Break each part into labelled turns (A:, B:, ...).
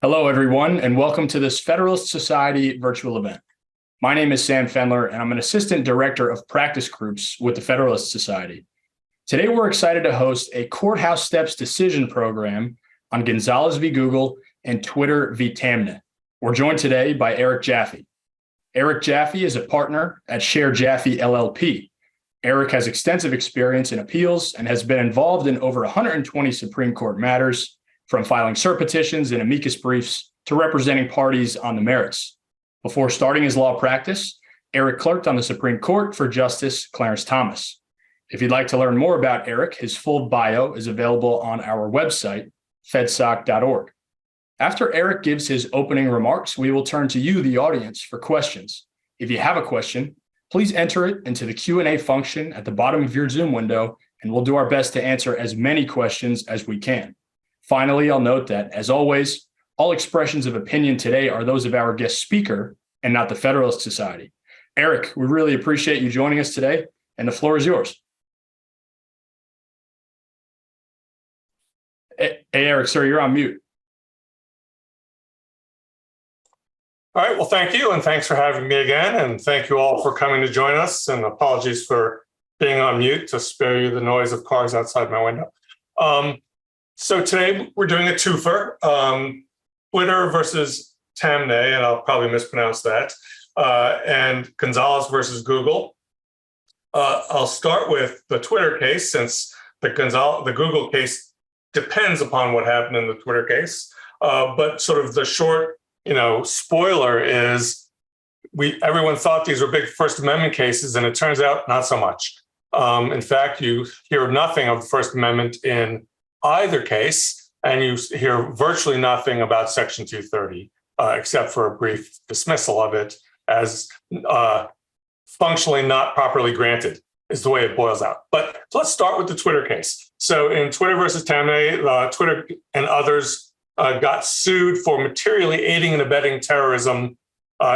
A: Hello, everyone, and welcome to this Federalist Society virtual event. My name is Sam Fendler, and I'm an Assistant Director of Practice Groups with the Federalist Society. Today, we're excited to host a Courthouse Steps decision program on Gonzalez v. Google and Twitter v. Taamneh. We're joined today by Erik Jaffe. Erik Jaffe is a partner at Schaerr Jaffe LLP. Erik has extensive experience in appeals and has been involved in over 120 Supreme Court matters, from filing cert petitions and amicus briefs to representing parties on the merits. Before starting his law practice, Erik clerked on the Supreme Court for Justice Clarence Thomas. If you'd like to learn more about Erik, his full bio is available on our website, fedsoc.org. After Erik gives his opening remarks, we will turn to you, the audience, for questions. If you have a question, please enter it into the Q&A function at the bottom of your Zoom window, and we'll do our best to answer as many questions as we can. Finally, I'll note that, as always, all expressions of opinion today are those of our guest speaker and not the Federalist Society. Erik, we really appreciate you joining us today, and the floor is yours. Hey, Erik, sir, you're on mute.
B: All right, well, thank you, and thanks for having me again, and thank you all for coming to join us, and apologies for being on mute to spare you the noise of cars outside my window. So today we're doing a twofer, Twitter versus Taamneh, and I'll probably mispronounce that, and Gonzalez versus Google. I'll start with the Twitter case, since the Google case depends upon what happened in the Twitter case. But sort of the short, spoiler is everyone thought these were big First Amendment cases, and it turns out not so much. In fact, you hear nothing of the First Amendment in either case, and you hear virtually nothing about Section 230, except for a brief dismissal of it as functionally not properly granted, is the way it boils out. But let's start with the Twitter case. So in Twitter versus Taamneh, Twitter and others got sued for materially aiding and abetting terrorism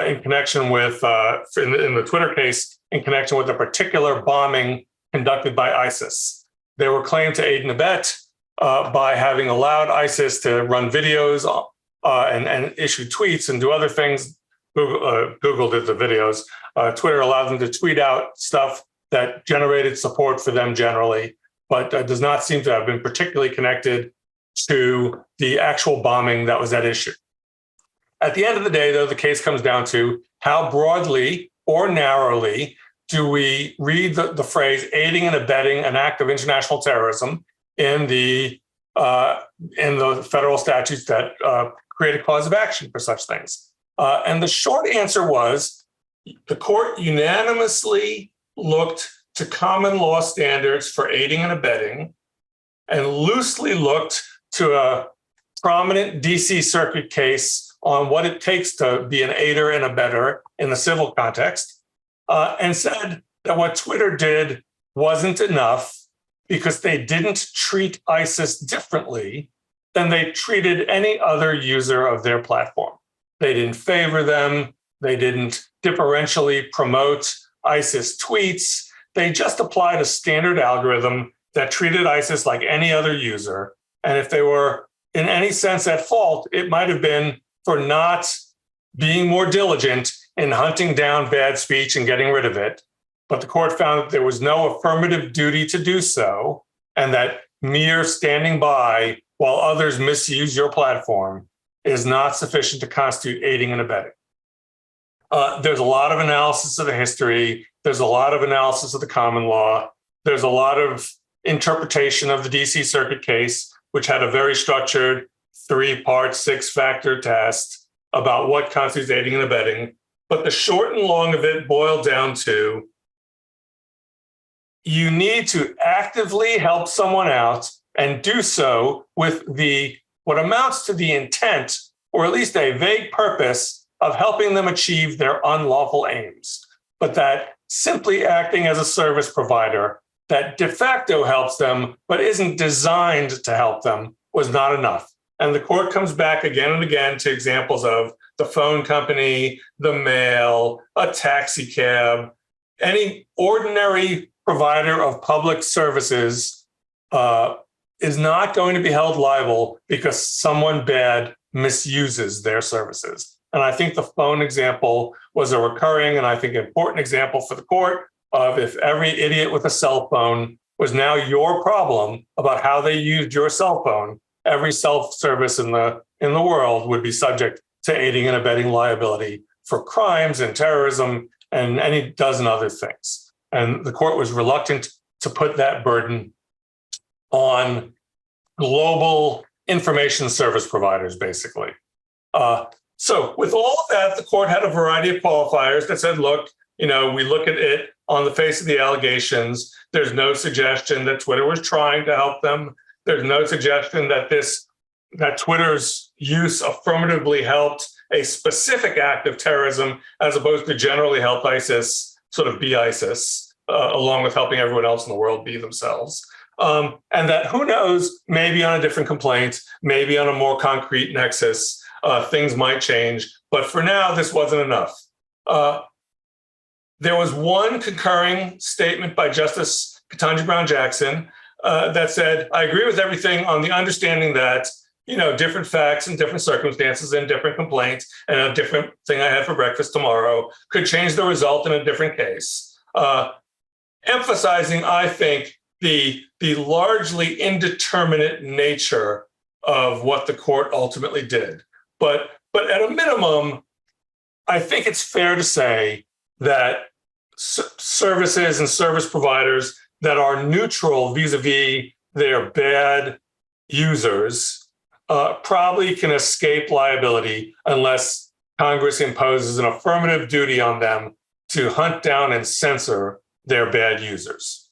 B: in connection with, in the Twitter case, in connection with a particular bombing conducted by ISIS. They were claimed to aid and abet by having allowed ISIS to run videos and issue tweets and do other things. Google did the videos. Twitter allowed them to tweet out stuff that generated support for them generally, but does not seem to have been particularly connected to the actual bombing that was at issue. At the end of the day, though, the case comes down to how broadly or narrowly do we read the phrase aiding and abetting an act of international terrorism in the federal statutes that create a cause of action for such things. And the short answer was the court unanimously looked to common law standards for aiding and abetting and loosely looked to a prominent DC Circuit case on what it takes to be an aider and abetter in the civil context, and said that what Twitter did wasn't enough because they didn't treat ISIS differently than they treated any other user of their platform. They didn't favor them. They didn't differentially promote ISIS tweets. They just applied a standard algorithm that treated ISIS like any other user. And if they were in any sense at fault, it might have been for not being more diligent in hunting down bad speech and getting rid of it. But the court found that there was no affirmative duty to do so, and that mere standing by while others misuse your platform is not sufficient to constitute aiding and abetting. There's a lot of analysis of the history. There's a lot of analysis of the common law. There's a lot of interpretation of the DC Circuit case, which had a very structured 3-part, 6-factor test about what constitutes aiding and abetting. But the short and long of it boiled down to you need to actively help someone out and do so with what amounts to the intent, or at least a vague purpose, of helping them achieve their unlawful aims. But that simply acting as a service provider that de facto helps them, but isn't designed to help them, was not enough. And the court comes back again and again to examples of the phone company, the mail, a taxi cab, any ordinary provider of public services is not going to be held liable because someone bad misuses their services. And I think the phone example was a recurring and I think important example for the court of if every idiot with a cell phone was now your problem about how they used your cell phone, every self-service in the world would be subject to aiding and abetting liability for crimes and terrorism and any dozen other things. And the court was reluctant to put that burden on global information service providers, basically. So with all of that, the court had a variety of qualifiers that said, look, we look at it on the face of the allegations. There's no suggestion that Twitter was trying to help them. There's no suggestion that Twitter's use affirmatively helped a specific act of terrorism as opposed to generally help ISIS sort of be ISIS, along with helping everyone else in the world be themselves. And that, who knows, maybe on a different complaint, maybe on a more concrete nexus, things might change. But for now, this wasn't enough. There was one concurring statement by Justice Ketanji Brown Jackson that said, I agree with everything on the understanding that, different facts and different circumstances and different complaints and a different thing I had for breakfast tomorrow could change the result in a different case. Emphasizing, I think, the largely indeterminate nature of what the court ultimately did. But at a minimum, I think it's fair to say that services and service providers that are neutral vis-a-vis their bad users probably can escape liability unless Congress imposes an affirmative duty on them to hunt down and censor their bad users.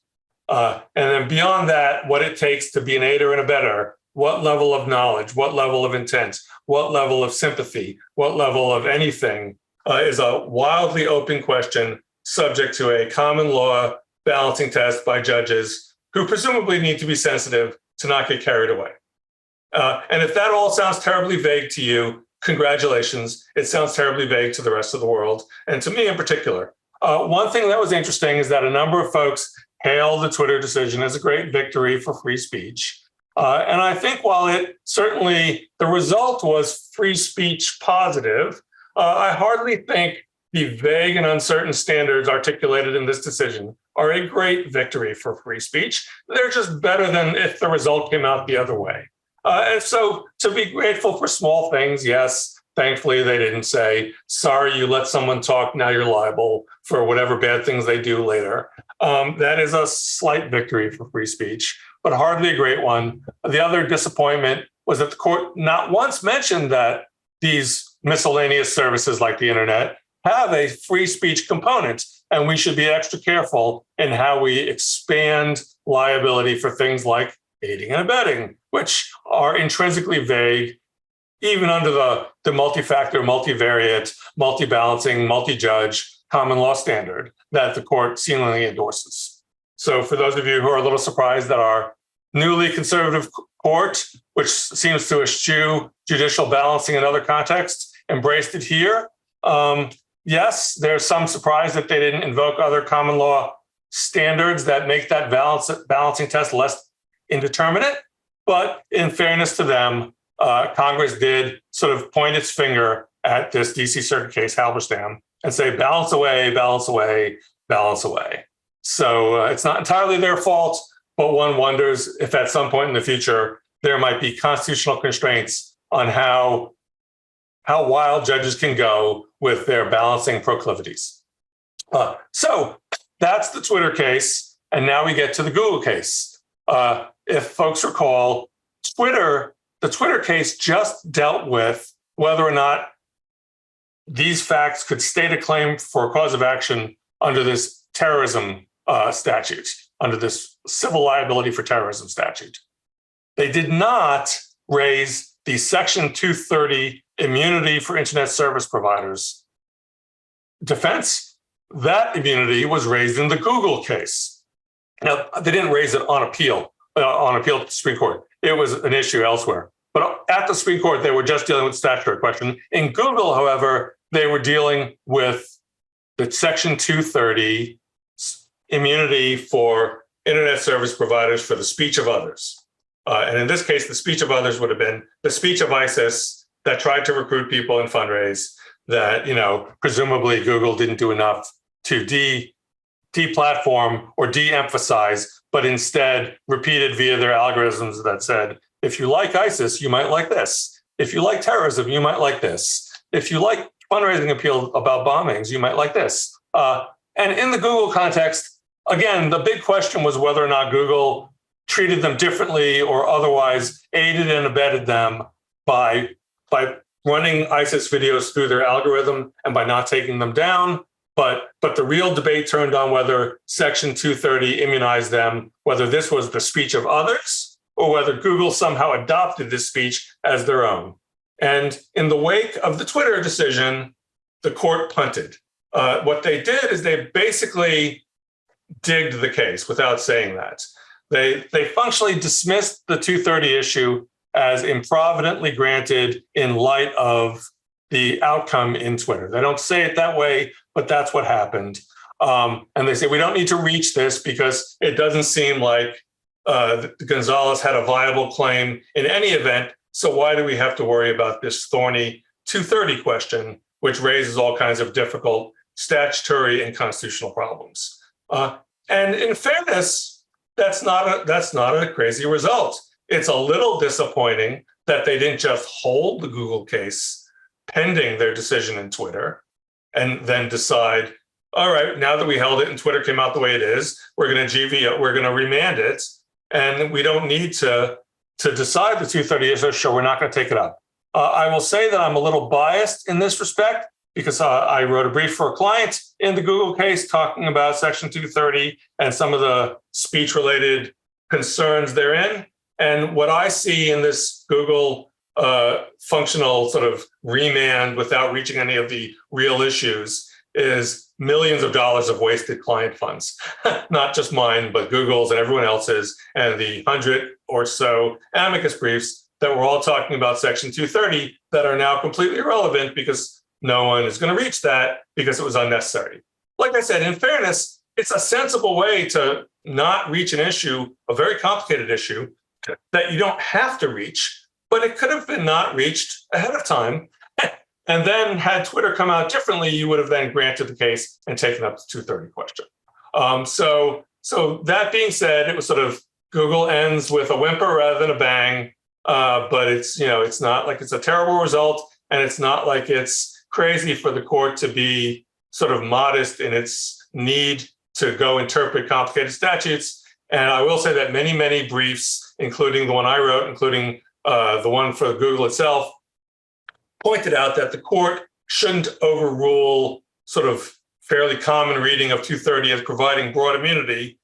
B: And then beyond that, what it takes to be an aider and abetter, what level of knowledge, what level of intent, what level of sympathy, what level of anything is a wildly open question subject to a common law balancing test by judges who presumably need to be sensitive to not get carried away. And if that all sounds terribly vague to you, congratulations. It sounds terribly vague to the rest of the world, and to me in particular. One thing that was interesting is that a number of folks hailed the Twitter decision as a great victory for free speech. And I think while it certainly, the result was free speech positive, I hardly think the vague and uncertain standards articulated in this decision are a great victory for free speech. They're just better than if the result came out the other way. And so to be grateful for small things, yes, thankfully they didn't say, sorry, you let someone talk, now you're liable for whatever bad things they do later. That is a slight victory for free speech, but hardly a great one. The other disappointment was that the court not once mentioned that these miscellaneous services like the internet have a free speech component, and we should be extra careful in how we expand liability for things like aiding and abetting, which are intrinsically vague, even under the multi-factor, multivariate, multi-balancing, multi-judge common law standard that the court seemingly endorses. So for those of you who are a little surprised that our newly conservative court, which seems to eschew judicial balancing in other contexts, embraced it here, yes, there's some surprise that they didn't invoke other common law standards that make that balancing test less indeterminate. But in fairness to them, Congress did sort of point its finger at this DC Circuit case, Halberstam, and say, balance away, balance away, balance away. So it's not entirely their fault, but one wonders if at some point in the future, there might be constitutional constraints on how wild judges can go with their balancing proclivities. So that's the Twitter case. And now we get to the Google case. If folks recall, the Twitter case just dealt with whether or not these facts could state a claim for a cause of action under this terrorism statute, under this civil liability for terrorism statute. They did not raise the Section 230 immunity for internet service providers defense. That immunity was raised in the Google case. Now, they didn't raise it on appeal to the Supreme Court. It was an issue elsewhere. But at the Supreme Court, they were just dealing with the statutory question. In Google, however, they were dealing with the Section 230 immunity for internet service providers for the speech of others. And in this case, the speech of others would have been the speech of ISIS that tried to recruit people and fundraise, that, presumably Google didn't do enough to deplatform or de-emphasize, but instead repeated via their algorithms that said, if you like ISIS, you might like this. If you like terrorism, you might like this. If you like fundraising appeal about bombings, you might like this. And in the Google context, again, the big question was whether or not Google treated them differently or otherwise aided and abetted them by running ISIS videos through their algorithm and by not taking them down. But the real debate turned on whether Section 230 immunized them, whether this was the speech of others, or whether Google somehow adopted this speech as their own. And in the wake of the Twitter decision, the court punted. What they did is they basically digged the case without saying that. They functionally dismissed the 230 issue as improvidently granted in light of the outcome in Twitter. They don't say it that way, but that's what happened. And they say, we don't need to reach this because it doesn't seem like Gonzalez had a viable claim in any event. So why do we have to worry about this thorny 230 question, which raises all kinds of difficult statutory and constitutional problems? And in fairness, that's not a crazy result. It's a little disappointing that they didn't just hold the Google case pending their decision in Twitter and then decide, all right, now that we held it and Twitter came out the way it is, we're going to remand it, and we don't need to decide the 230 issue, so we're not going to take it up. I will say that I'm a little biased in this respect because I wrote a brief for a client in the Google case talking about Section 230 and some of the speech-related concerns therein. And what I see in this Google functional sort of remand without reaching any of the real issues is millions of dollars of wasted client funds, not just mine, but Google's and everyone else's, and the 100 or so amicus briefs that were all talking about Section 230 that are now completely irrelevant because no one is going to reach that because it was unnecessary. Like I said, in fairness, it's a sensible way to not reach an issue, a very complicated issue that you don't have to reach, but it could have been not reached ahead of time. And then had Twitter come out differently, you would have then granted the case and taken up the 230 question. So that being said, it was sort of Google ends with a whimper rather than a bang, but it's not like it's a terrible result, and it's not like it's crazy for the court to be sort of modest in its need to go interpret complicated statutes. And I will say that many, many briefs, including the one I wrote, including the one for Google itself, pointed out that the court shouldn't overrule sort of fairly common reading of 230 as providing broad immunity,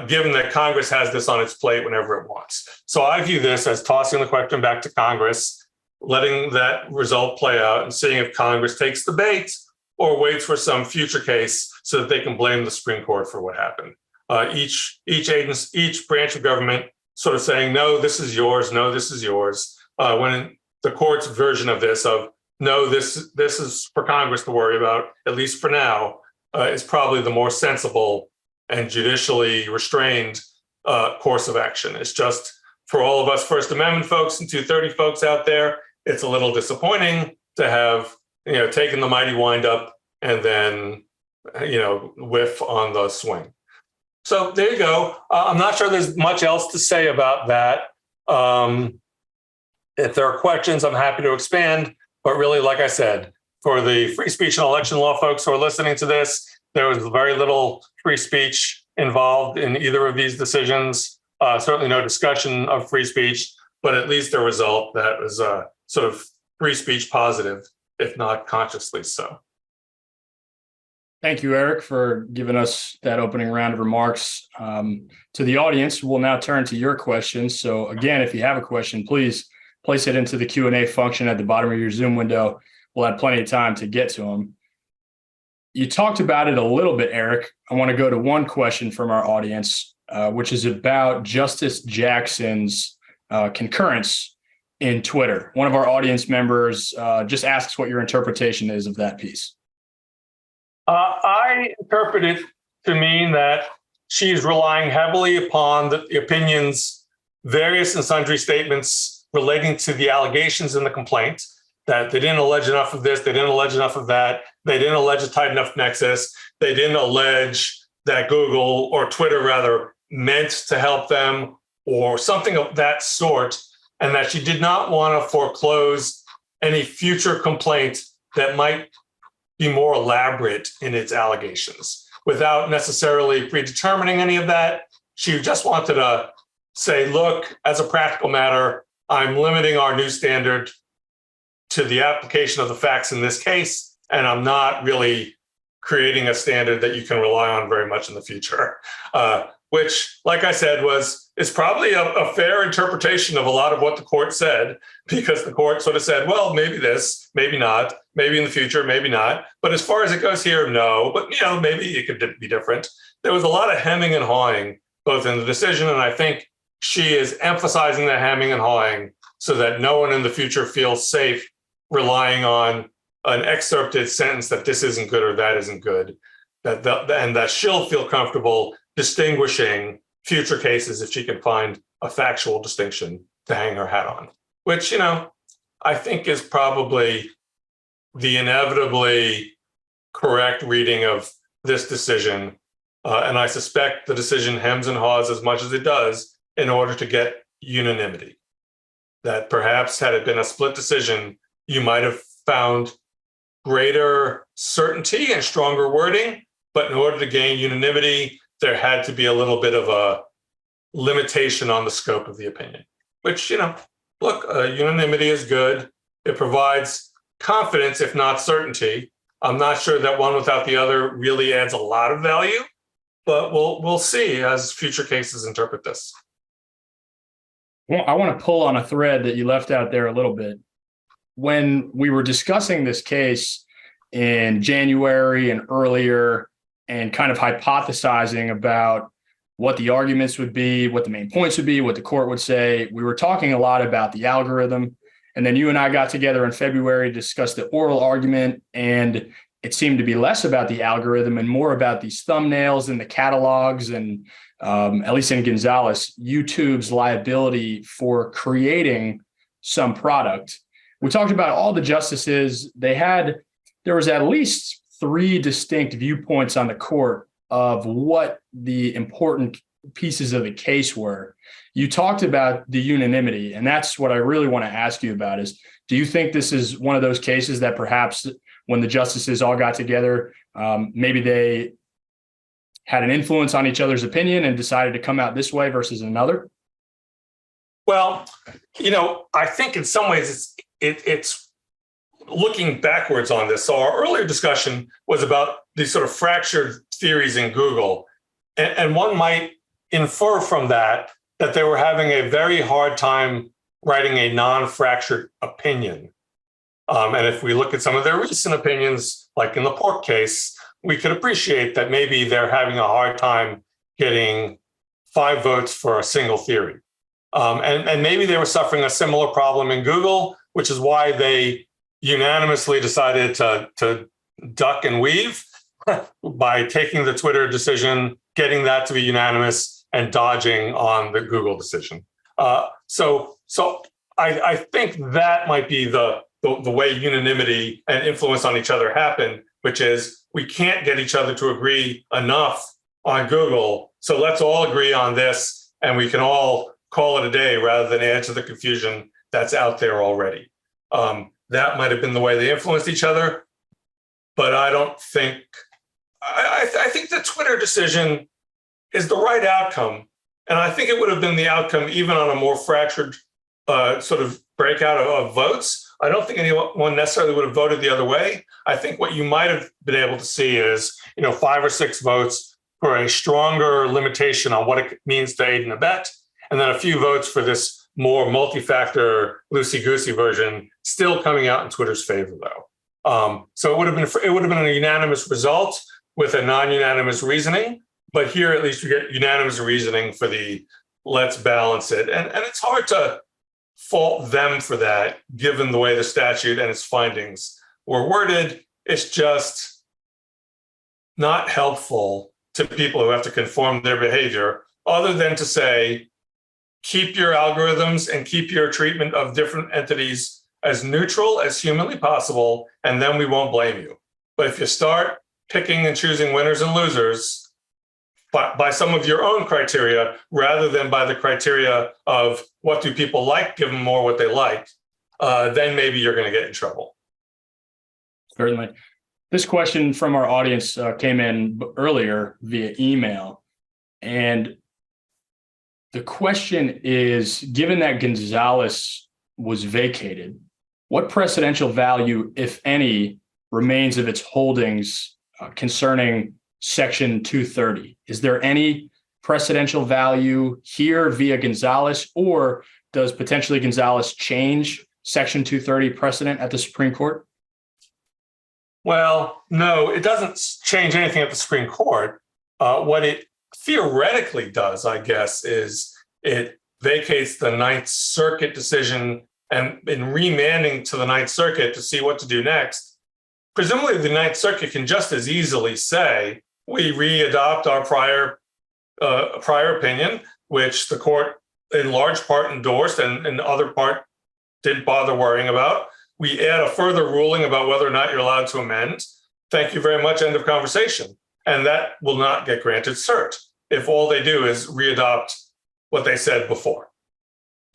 B: given that Congress has this on its plate whenever it wants. So I view this as tossing the question back to Congress, letting that result play out and seeing if Congress takes the bait or waits for some future case so that they can blame the Supreme Court for what happened. Each agency, each branch of government sort of saying, no, this is yours, no, this is yours. When the court's version of this, of no, this is for Congress to worry about, at least for now, is probably the more sensible and judicially restrained course of action. It's just for all of us First Amendment folks and 230 folks out there, it's a little disappointing to have taken the mighty windup and then whiff on the swing. So there you go. I'm not sure there's much else to say about that. If there are questions, I'm happy to expand. But really, like I said, for the free speech and election law folks who are listening to this, there was very little free speech involved in either of these decisions. Certainly no discussion of free speech, but at least a result that was sort of free speech positive, if not consciously so.
A: Thank you, Erik, for giving us that opening round of remarks. To the audience, we'll now turn to your questions. So again, if you have a question, please place it into the Q&A function at the bottom of your Zoom window. We'll have plenty of time to get to them. You talked about it a little bit, Erik. I want to go to one question from our audience, which is about Justice Jackson's concurrence in Twitter. One of our audience members just asks what your interpretation is of that piece.
B: I interpret it to mean that she's relying heavily upon the opinions, various and sundry statements relating to the allegations in the complaint, that they didn't allege enough of this, they didn't allege enough of that, they didn't allege a tight enough nexus, they didn't allege that Google or Twitter rather meant to help them or something of that sort, and that she did not want to foreclose any future complaint that might be more elaborate in its allegations. Without necessarily predetermining any of that, she just wanted to say, look, as a practical matter, I'm limiting our new standard to the application of the facts in this case, and I'm not really creating a standard that you can rely on very much in the future, which, like I said, is probably a fair interpretation of a lot of what the court said, because the court sort of said, well, maybe this, maybe not, maybe in the future, maybe not. But as far as it goes here, no. But, maybe it could be different. There was a lot of hemming and hawing, both in the decision, and I think she is emphasizing the hemming and hawing so that no one in the future feels safe relying on an excerpted sentence that this isn't good or that isn't good, and that she'll feel comfortable distinguishing future cases if she can find a factual distinction to hang her hat on, which, I think is probably the inevitably correct reading of this decision. And I suspect the decision hems and haws as much as it does in order to get unanimity. That perhaps had it been a split decision, you might have found greater certainty and stronger wording, but in order to gain unanimity, there had to be a little bit of a limitation on the scope of the opinion, which, look, unanimity is good. It provides confidence, if not certainty. I'm not sure that one without the other really adds a lot of value, but we'll see as future cases interpret this.
A: Well, I want to pull on a thread that you left out there a little bit. When we were discussing this case in January and earlier and kind of hypothesizing about what the arguments would be, what the main points would be, what the court would say, we were talking a lot about the algorithm. And then you and I got together in February to discuss the oral argument, and it seemed to be less about the algorithm and more about these thumbnails and the catalogs and, at least in Gonzalez, YouTube's liability for creating some product. We talked about all the justices. There was at least 3 distinct viewpoints on the court of what the important pieces of the case were. You talked about the unanimity, and that's what I really want to ask you about is, do you think this is one of those cases that perhaps when the justices all got together, maybe they had an influence on each other's opinion and decided to come out this way versus another?
B: Well, I think in some ways it's looking backwards on this. So our earlier discussion was about these sort of fractured theories in Google. And one might infer from that they were having a very hard time writing a non-fractured opinion. And if we look at some of their recent opinions, like in the pork case, we could appreciate that maybe they're having a hard time getting 5 votes for a single theory. And maybe they were suffering a similar problem in Google, which is why they unanimously decided to duck and weave by taking the Twitter decision, getting that to be unanimous, and dodging on the Google decision. So I think that might be the way unanimity and influence on each other happen, which is we can't get each other to agree enough on Google. So let's all agree on this, and we can all call it a day rather than add to the confusion that's out there already. That might have been the way they influenced each other, but I don't think, I think the Twitter decision is the right outcome. And I think it would have been the outcome even on a more fractured sort of breakout of votes. I don't think anyone necessarily would have voted the other way. I think what you might have been able to see is, 5 or 6 votes for a stronger limitation on what it means to aid and abet, and then a few votes for this more multi-factor loosey-goosey version still coming out in Twitter's favor, though. So it would have been a unanimous result with a non-unanimous reasoning. But here, at least, you get unanimous reasoning for the let's balance it. And it's hard to fault them for that, given the way the statute and its findings were worded. It's just not helpful to people who have to conform their behavior, other than to say, keep your algorithms and keep your treatment of different entities as neutral as humanly possible, and then we won't blame you. But if you start picking and choosing winners and losers by some of your own criteria, rather than by the criteria of what do people like, give them more what they like, then maybe you're going to get in trouble.
A: Certainly. This question from our audience came in earlier via email. And the question is, given that Gonzalez was vacated, what precedential value, if any, remains of its holdings concerning Section 230? Is there any precedential value here via Gonzalez, or does potentially Gonzalez change Section 230 precedent at the Supreme Court?
B: Well, no, it doesn't change anything at the Supreme Court. What it theoretically does, I guess, is it vacates the Ninth Circuit decision, and in remanding to the Ninth Circuit to see what to do next, presumably the Ninth Circuit can just as easily say, we re-adopt our prior opinion, which the court in large part endorsed and in other part didn't bother worrying about. We add a further ruling about whether or not you're allowed to amend. Thank you very much, end of conversation. And that will not get granted cert if all they do is re-adopt what they said before.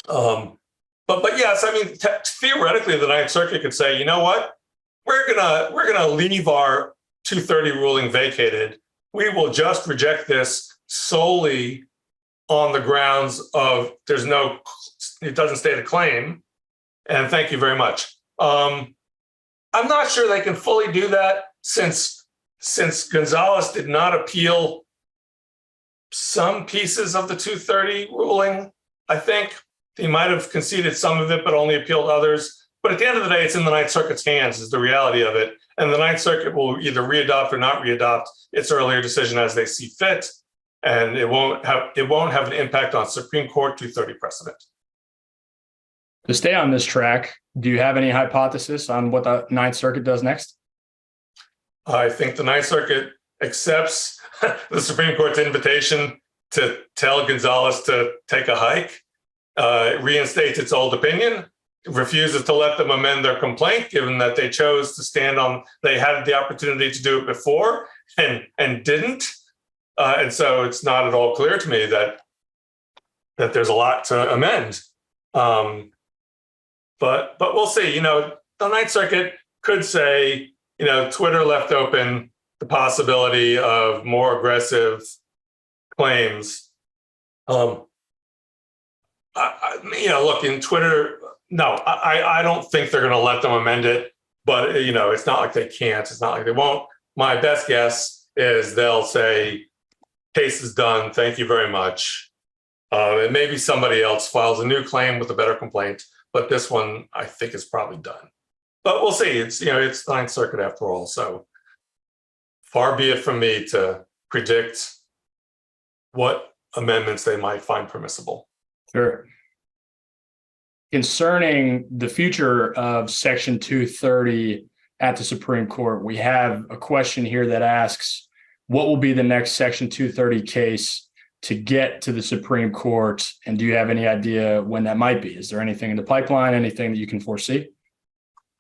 B: But yes, I mean, theoretically, the Ninth Circuit could say, you know what, we're gonna leave our 230 ruling vacated. We will just reject this solely on the grounds of it doesn't state a claim. And thank you very much. I'm not sure they can fully do that since Gonzalez did not appeal some pieces of the 230 ruling. I think he might have conceded some of it, but only appealed others. But at the end of the day, it's in the Ninth Circuit's hands is the reality of it. And the Ninth Circuit will either re-adopt or not re-adopt its earlier decision as they see fit. And it won't have an impact on Supreme Court 230 precedent.
A: To stay on this track, do you have any hypothesis on what the Ninth Circuit does next?
B: I think the Ninth Circuit accepts the Supreme Court's invitation to tell Gonzalez to take a hike, reinstates its old opinion, refuses to let them amend their complaint, given that they chose to stand on, they had the opportunity to do it before and didn't. And so it's not at all clear to me that there's a lot to amend. But we'll see. The Ninth Circuit could say, Twitter left open the possibility of more aggressive claims. Look, in Twitter, no, I don't think they're going to let them amend it. But, it's not like they can't. It's not like they won't. My best guess is they'll say, case is done. Thank you very much. And maybe somebody else files a new claim with a better complaint. But this one, I think, is probably done. But we'll see. It's the Ninth Circuit after all. So far be it from me to predict what amendments they might find permissible.
A: Sure. Concerning the future of Section 230 at the Supreme Court, we have a question here that asks, what will be the next Section 230 case to get to the Supreme Court? And do you have any idea when that might be? Is there anything in the pipeline, anything that you can foresee?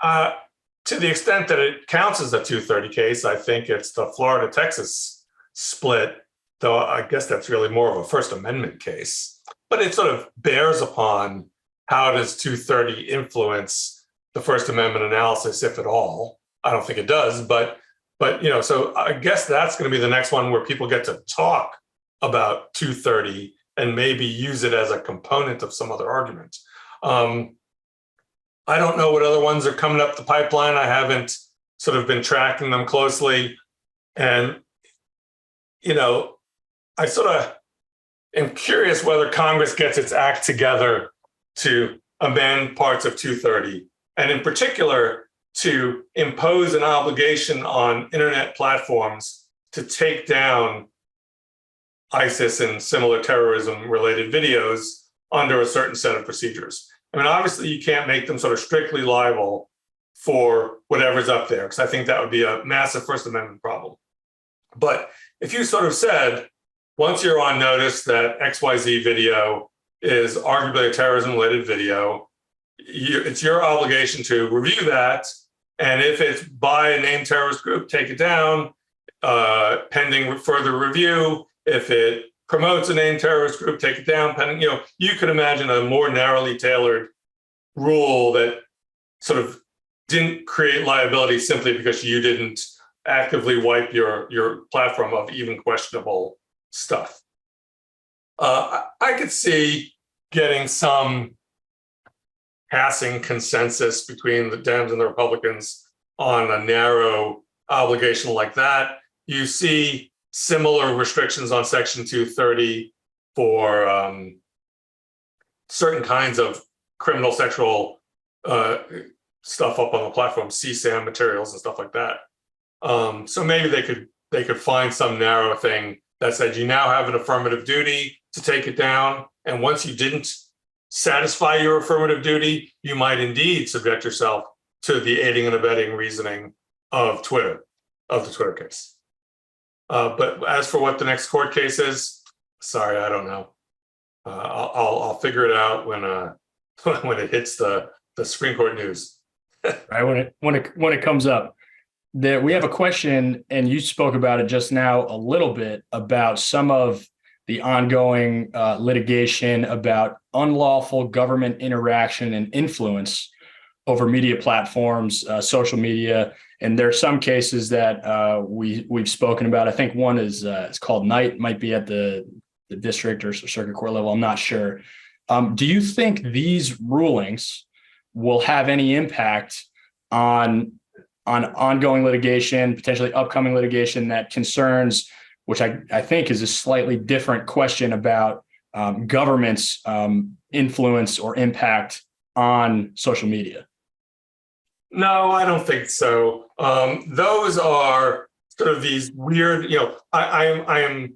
B: To the extent that it counts as a 230 case, I think it's the Florida-Texas split, though I guess that's really more of a First Amendment case. But it sort of bears upon how does 230 influence the First Amendment analysis, if at all. I don't think it does, but so I guess that's going to be the next one where people get to talk about 230 and maybe use it as a component of some other argument. I don't know what other ones are coming up the pipeline. I haven't sort of been tracking them closely. And, I sort of am curious whether Congress gets its act together to amend parts of 230, and in particular, to impose an obligation on internet platforms to take down ISIS and similar terrorism-related videos under a certain set of procedures. I mean, obviously, you can't make them sort of strictly liable for whatever's up there, because I think that would be a massive First Amendment problem. But if you sort of said, once you're on notice that XYZ video is arguably a terrorism-related video, it's your obligation to review that. And if it's by a named terrorist group, take it down, pending further review. If it promotes a named terrorist group, take it down, pending, you could imagine a more narrowly tailored rule that sort of didn't create liability simply because you didn't actively wipe your platform of even questionable stuff. I could see getting some passing consensus between the Dems and the Republicans on a narrow obligation like that. You see similar restrictions on Section 230 for certain kinds of criminal sexual stuff up on the platform, CSAM materials and stuff like that. So maybe they could find some narrow thing that said you now have an affirmative duty to take it down, and once you didn't satisfy your affirmative duty, you might indeed subject yourself to the aiding and abetting reasoning of Twitter, of the Twitter case. But as for what the next court case is, sorry, I don't know. I'll figure it out when it hits the Supreme Court news.
A: Right, when it comes up. We have a question, and you spoke about it just now a little bit, about some of the ongoing litigation about unlawful government interaction and influence over media platforms, social media. And there are some cases that we've spoken about. I think one is it's called Knight, might be at the district or circuit court level. I'm not sure. Do you think these rulings will have any impact on ongoing litigation, potentially upcoming litigation that concerns, which I think is a slightly different question about government's influence or impact on social media?
B: No, I don't think so. Those are sort of these weird, I am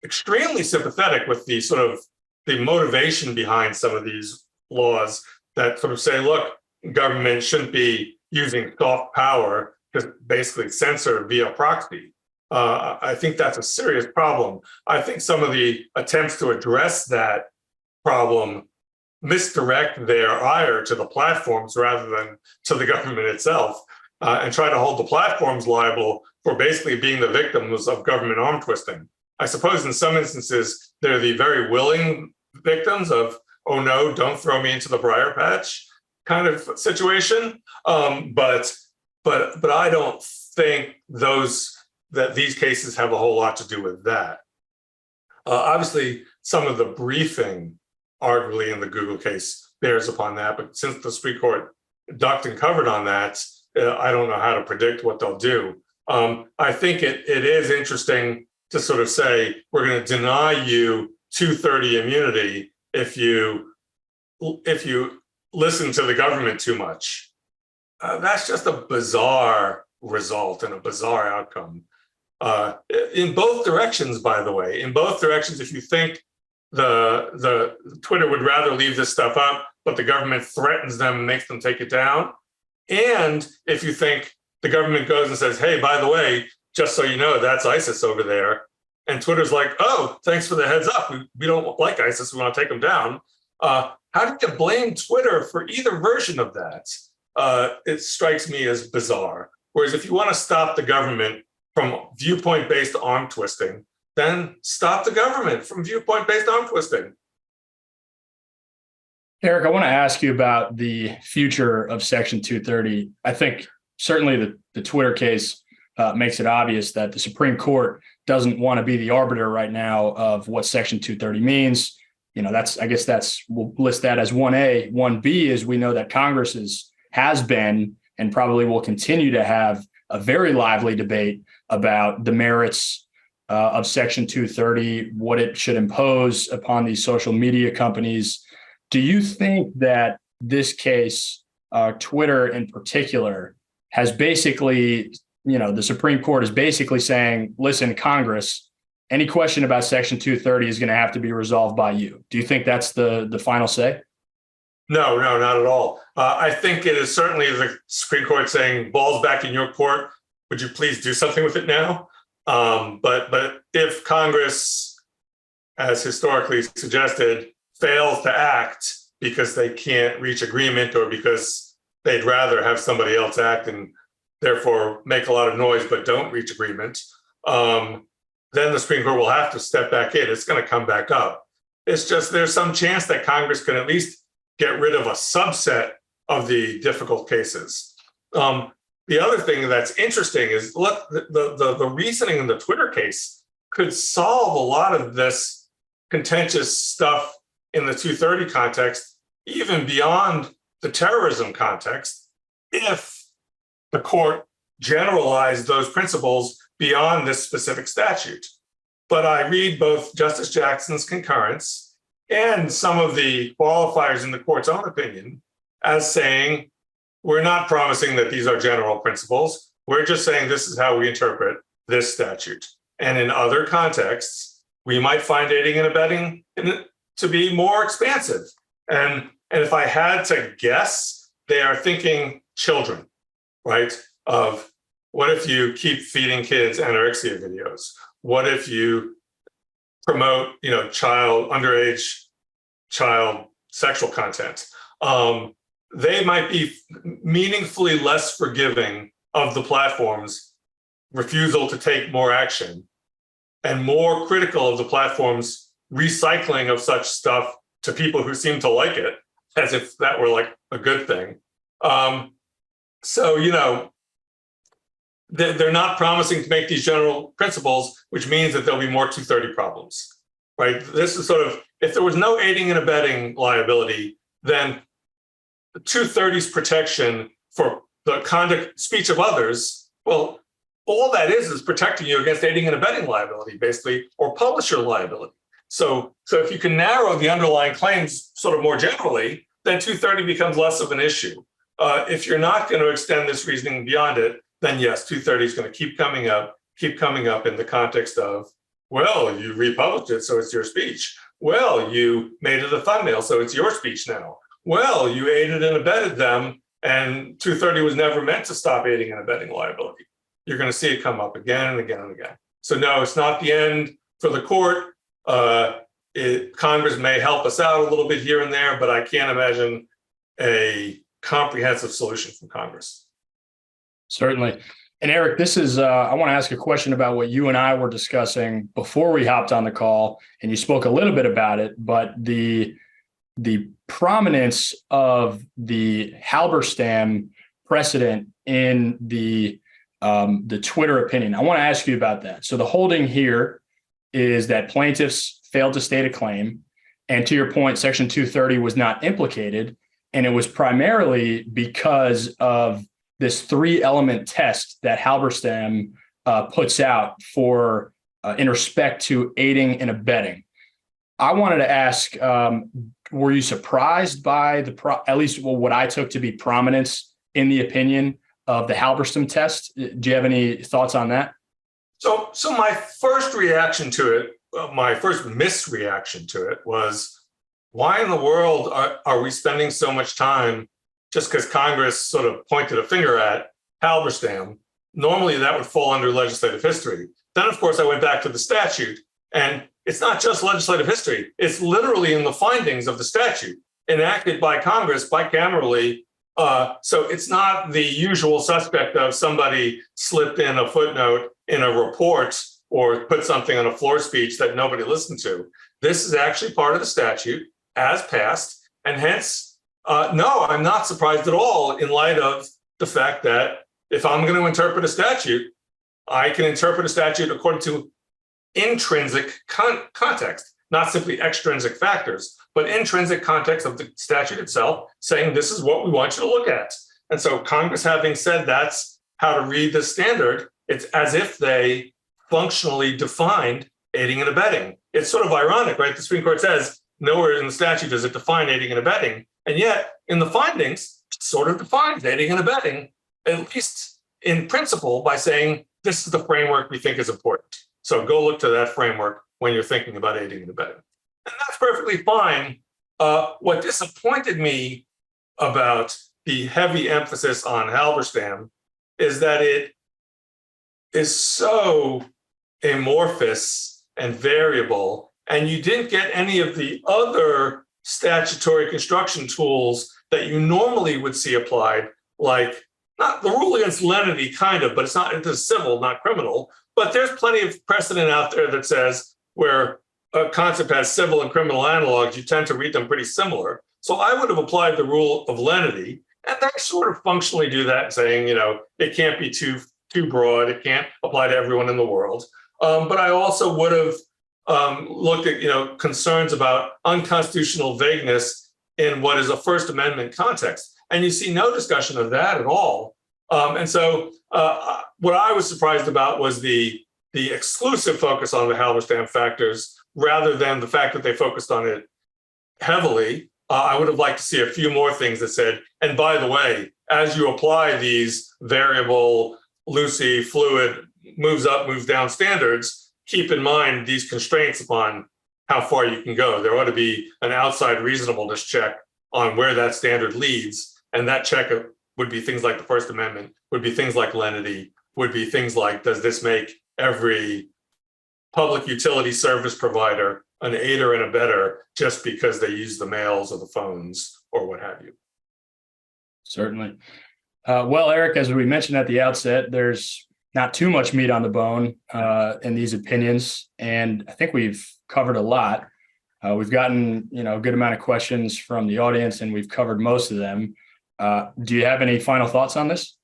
B: extremely sympathetic with the sort of the motivation behind some of these laws that sort of say, look, government shouldn't be using soft power to basically censor via proxy. I think that's a serious problem. I think some of the attempts to address that problem misdirect their ire to the platforms rather than to the government itself, and try to hold the platforms liable for basically being the victims of government arm twisting. I suppose in some instances, they're the very willing victims of, oh no, don't throw me into the briar patch kind of situation. But I don't think that these cases have a whole lot to do with that. Obviously, some of the briefing, arguably in the Google case, bears upon that. But since the Supreme Court ducked and covered on that, I don't know how to predict what they'll do. I think it is interesting to sort of say, we're going to deny you 230 immunity if you listen to the government too much. That's just a bizarre result and a bizarre outcome. In both directions, by the way, in both directions, if you think the Twitter would rather leave this stuff up, but the government threatens them and makes them take it down, and if you think the government goes and says, hey, by the way, just so you know, that's ISIS over there, and Twitter's like, oh, thanks for the heads up, we don't like ISIS, we want to take them down. How do you blame Twitter for either version of that? It strikes me as bizarre. Whereas if you want to stop the government from viewpoint-based arm twisting, then stop the government from viewpoint-based arm twisting.
A: Erik, I want to ask you about the future of Section 230. I think certainly the Twitter case makes it obvious that the Supreme Court doesn't want to be the arbiter right now of what Section 230 means. We'll list that as 1A. 1B is we know that Congress has been and probably will continue to have a very lively debate about the merits of Section 230, what it should impose upon these social media companies. Do you think that this case, Twitter in particular, has basically, the Supreme Court is basically saying, listen, Congress, any question about Section 230 is going to have to be resolved by you? Do you think that's the final say?
B: No, not at all. I think it is certainly the Supreme Court saying, ball's back in your court. Would you please do something with it now? But if Congress, as historically suggested, fails to act because they can't reach agreement or because they'd rather have somebody else act and therefore make a lot of noise but don't reach agreement, then the Supreme Court will have to step back in. It's going to come back up. It's just there's some chance that Congress can at least get rid of a subset of the difficult cases. The other thing that's interesting is, look, the reasoning in the Twitter case could solve a lot of this contentious stuff in the 230 context, even beyond the terrorism context, if the court generalized those principles beyond this specific statute. But I read both Justice Jackson's concurrence and some of the qualifiers in the court's own opinion as saying, we're not promising that these are general principles. We're just saying this is how we interpret this statute. And in other contexts, we might find aiding and abetting to be more expansive. And if I had to guess, they are thinking children, right? Of what if you keep feeding kids anorexia videos? What if you promote, underage child sexual content? They might be meaningfully less forgiving of the platform's refusal to take more action and more critical of the platform's recycling of such stuff to people who seem to like it, as if that were like a good thing. They're not promising to make these general principles, which means that there'll be more 230 problems, right? This is sort of, if there was no aiding and abetting liability, then the 230's protection for the conduct, speech of others, well, all that is protecting you against aiding and abetting liability, basically, or publisher liability. So if you can narrow the underlying claims sort of more generally, then 230 becomes less of an issue. If you're not going to extend this reasoning beyond it, then yes, 230 is going to keep coming up in the context of, well, you republished it, so it's your speech. Well, you made it a thumbnail, so it's your speech now. Well, you aided and abetted them, and 230 was never meant to stop aiding and abetting liability. You're going to see it come up again and again and again. So no, it's not the end for the court. Congress may help us out a little bit here and there, but I can't imagine a comprehensive solution from Congress.
A: Certainly. And Erik, this is, I want to ask a question about what you and I were discussing before we hopped on the call, and you spoke a little bit about it, but the prominence of the Halberstam precedent in the Twitter opinion. I want to ask you about that. So the holding here is that plaintiffs failed to state a claim, and to your point, Section 230 was not implicated, and it was primarily because of this 3-element test that Halberstam puts out for in respect to aiding and abetting. I wanted to ask, were you surprised by at least what I took to be prominence in the opinion of the Halberstam test? Do you have any thoughts on that?
B: So my first reaction to it, my first misreaction to it was, why in the world are we spending so much time just because Congress sort of pointed a finger at Halberstam? Normally that would fall under legislative history. Then, of course, I went back to the statute, and it's not just legislative history. It's literally in the findings of the statute enacted by Congress bicamerally. So it's not the usual suspect of somebody slipped in a footnote in a report or put something on a floor speech that nobody listened to. This is actually part of the statute as passed. And hence, no, I'm not surprised at all in light of the fact that if I'm going to interpret a statute, I can interpret a statute according to intrinsic context, not simply extrinsic factors, but intrinsic context of the statute itself, saying this is what we want you to look at. And so Congress, having said that's how to read this standard, it's as if they functionally defined aiding and abetting. It's sort of ironic, right? The Supreme Court says nowhere in the statute does it define aiding and abetting. And yet in the findings, it sort of defines aiding and abetting, at least in principle, by saying this is the framework we think is important. So go look to that framework when you're thinking about aiding and abetting. And that's perfectly fine. What disappointed me about the heavy emphasis on Halberstam is that it is so amorphous and variable, and you didn't get any of the other statutory construction tools that you normally would see applied, like not the rule against lenity, kind of, but it's civil, not criminal. But there's plenty of precedent out there that says where a concept has civil and criminal analogs, you tend to read them pretty similar. So I would have applied the rule of lenity, and they sort of functionally do that, saying, it can't be too broad, it can't apply to everyone in the world. But I also would have looked at concerns about unconstitutional vagueness in what is a First Amendment context, and you see no discussion of that at all. And so what I was surprised about was the exclusive focus on the Halberstam factors rather than the fact that they focused on it heavily. I would have liked to see a few more things that said, and by the way, as you apply these variable, loosey, fluid, moves up, moves down standards, keep in mind these constraints upon how far you can go. There ought to be an outside reasonableness check on where that standard leads. And that check would be things like the First Amendment, would be things like lenity, would be things like, does this make every public utility service provider an aider and abetter just because they use the mails or the phones or what have you?
A: Certainly. Well, Erik, as we mentioned at the outset, there's not too much meat on the bone in these opinions, and I think we've covered a lot. We've gotten a good amount of questions from the audience, and we've covered most of them. Do you have any final thoughts on this?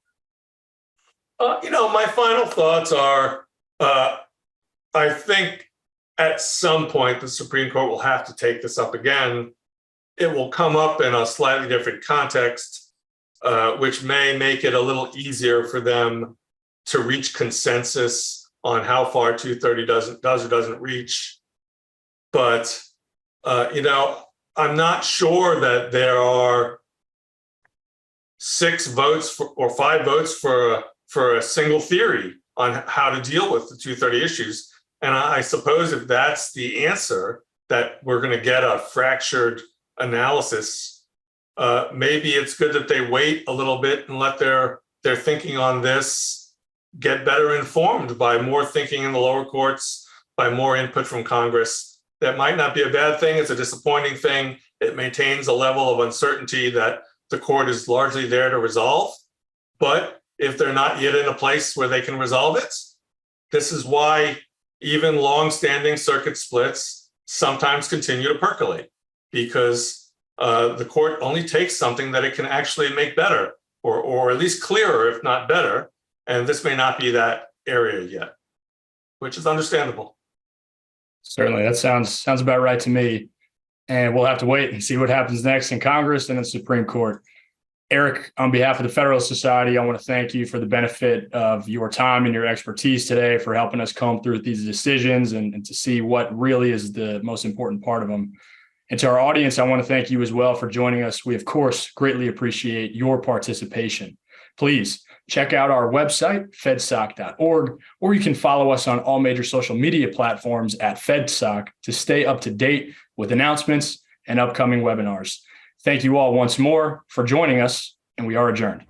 B: My final thoughts are, I think at some point the Supreme Court will have to take this up again. It will come up in a slightly different context, which may make it a little easier for them to reach consensus on how far 230 does or doesn't reach. But, I'm not sure that there are 6 votes or 5 votes for a single theory on how to deal with the 230 issues. And I suppose if that's the answer, that we're going to get a fractured analysis, maybe it's good that they wait a little bit and let their thinking on this get better informed by more thinking in the lower courts, by more input from Congress. That might not be a bad thing. It's a disappointing thing. It maintains a level of uncertainty that the court is largely there to resolve. But if they're not yet in a place where they can resolve it, this is why even long-standing circuit splits sometimes continue to percolate, because the court only takes something that it can actually make better, or at least clearer, if not better. And this may not be that area yet, which is understandable.
A: Certainly, that sounds about right to me. And we'll have to wait and see what happens next in Congress and in the Supreme Court. Erik, on behalf of the Federalist Society, I want to thank you for the benefit of your time and your expertise today, for helping us comb through these decisions and to see what really is the most important part of them. And to our audience, I want to thank you as well for joining us. We, of course, greatly appreciate your participation. Please check out our website, fedsoc.org, or you can follow us on all major social media platforms at FedSoc to stay up to date with announcements and upcoming webinars. Thank you all once more for joining us, and we are adjourned.